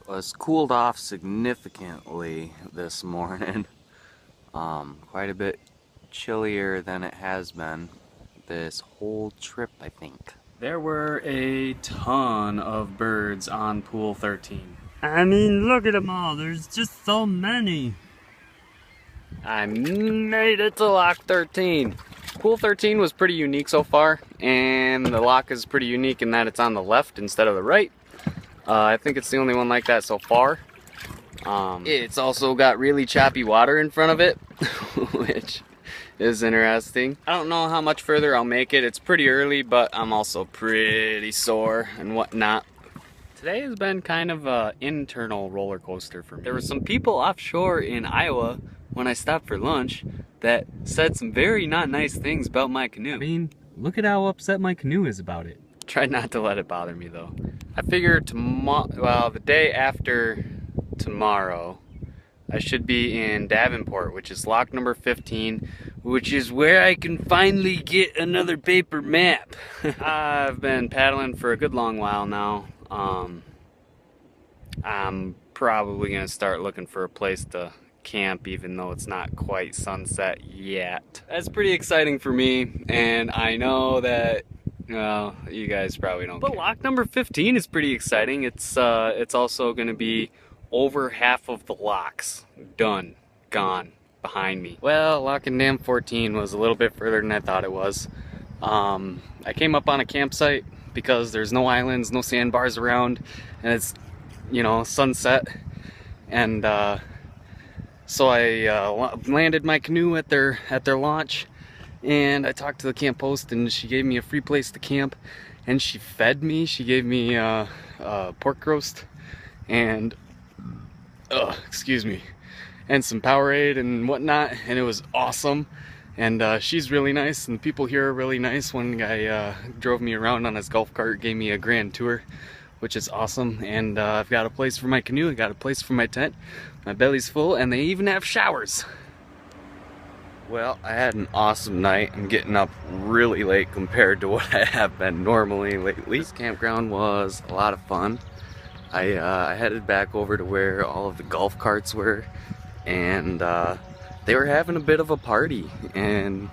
was cooled off significantly this morning. Quite a bit chillier than it has been this whole trip, I think. There were a ton of birds on Pool 13. I mean, look at them all. There's just so many. I made it to Lock 13. Pool 13 was pretty unique so far, and the lock is pretty unique in that it's on the left instead of the right. I think it's the only one like that so far. It's also got really choppy water in front of it, which is interesting. I don't know how much further I'll make it. It's pretty early, but I'm also pretty sore and whatnot. Today has been kind of an internal roller coaster for me. There were some people offshore in Iowa when I stopped for lunch that said some very not nice things about my canoe. I mean, look at how upset my canoe is about it. Tried not to let it bother me though. I figure the day after tomorrow, I should be in Davenport, which is lock number 15, which is where I can finally get another paper map. I've been paddling for a good long while now. I'm probably gonna start looking for a place to camp, even though it's not quite sunset yet. That's pretty exciting for me, and I know that, well, you guys probably don't care. But lock number 15 is pretty exciting. It's also gonna be over half of the locks done, gone, behind me. Well, lock and dam 14 was a little bit further than I thought it was. I came up on a campsite because there's no islands, no sandbars around, and it's, you know, sunset. And so I landed my canoe at their launch, and I talked to the camp host, and she gave me a free place to camp, and she fed me. She gave me pork roast and excuse me, and some Powerade and whatnot, and it was awesome. And she's really nice, and the people here are really nice. One guy drove me around on his golf cart, gave me a grand tour, which is awesome. And I've got a place for my canoe, I got a place for my tent, my belly's full, and they even have showers. Well, I had an awesome night. I'm getting up really late compared to what I have been normally lately. This campground was a lot of fun. I headed back over to where all of the golf carts were, and they were having a bit of a party, and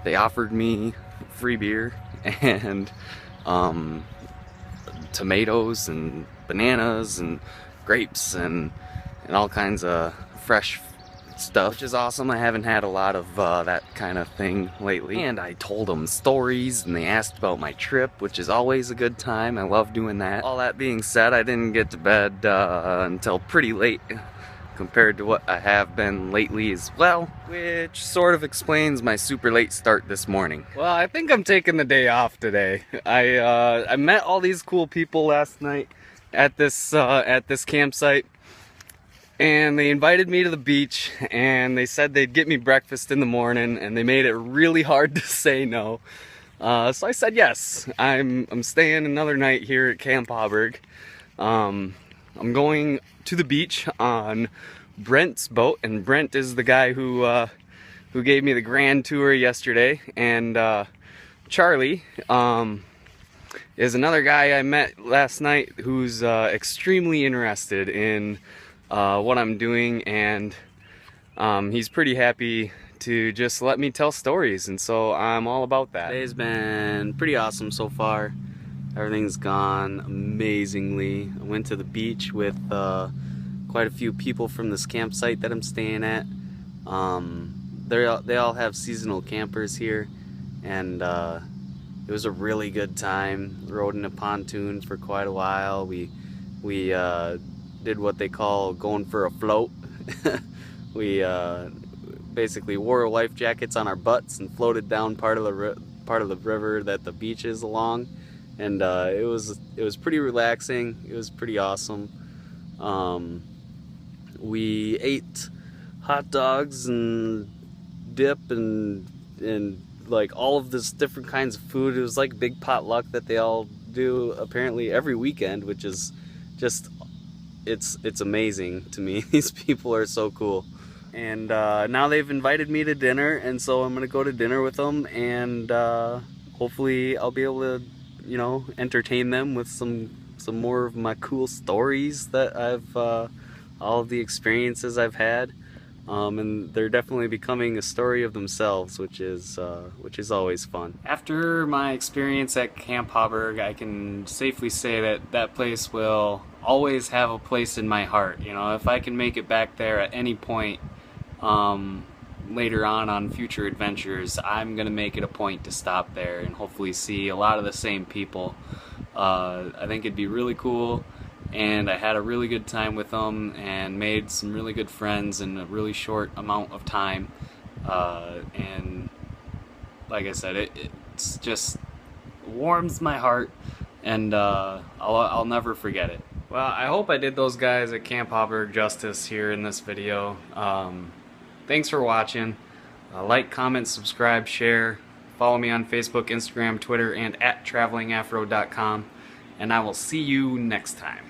they offered me free beer and tomatoes and bananas and grapes and all kinds of fresh stuff, which is awesome. I haven't had a lot of that kind of thing lately. And I told them stories, and they asked about my trip, which is always a good time. I love doing that. All that being said, I didn't get to bed until pretty late compared to what I have been lately as well, which sort of explains my super late start this morning. Well, I think I'm taking the day off today. I met all these cool people last night at this campsite, and they invited me to the beach, and they said they'd get me breakfast in the morning, and they made it really hard to say no. So I said yes. I'm staying another night here at Camp Auberg. I'm going to the beach on Brent's boat, and Brent is the guy who gave me the grand tour yesterday, and Charlie is another guy I met last night who's extremely interested in what I'm doing, and he's pretty happy to just let me tell stories, and so I'm all about that. Today's been pretty awesome so far. Everything's gone amazingly. I went to the beach with quite a few people from this campsite that I'm staying at. They all have seasonal campers here, and it was a really good time. Rode in a pontoon for quite a while. We did what they call going for a float. We basically wore life jackets on our butts and floated down part of the river that the beach is along, and it was pretty relaxing. It was pretty awesome. We ate hot dogs and dip and like all of this different kinds of food. It was like big potluck that they all do apparently every weekend, which is just, it's amazing to me. These people are so cool. And now they've invited me to dinner, and so I'm gonna go to dinner with them, and hopefully I'll be able to, you know, entertain them with some some more of my cool stories that I've, all of the experiences I've had. And they're definitely becoming a story of themselves, which is always fun. After my experience at Camp Hauberg, I can safely say that that place will always have a place in my heart. You know, if I can make it back there at any point later on future adventures, I'm gonna make it a point to stop there and hopefully see a lot of the same people. I think it'd be really cool. And I had a really good time with them and made some really good friends in a really short amount of time. And like I said, it's just warms my heart, and I'll never forget it. Well, I hope I did those guys at Camp Hauberg justice here in this video. Thanks for watching. Like, comment, subscribe, share. Follow me on Facebook, Instagram, Twitter, and at travelingafro.com. And I will see you next time.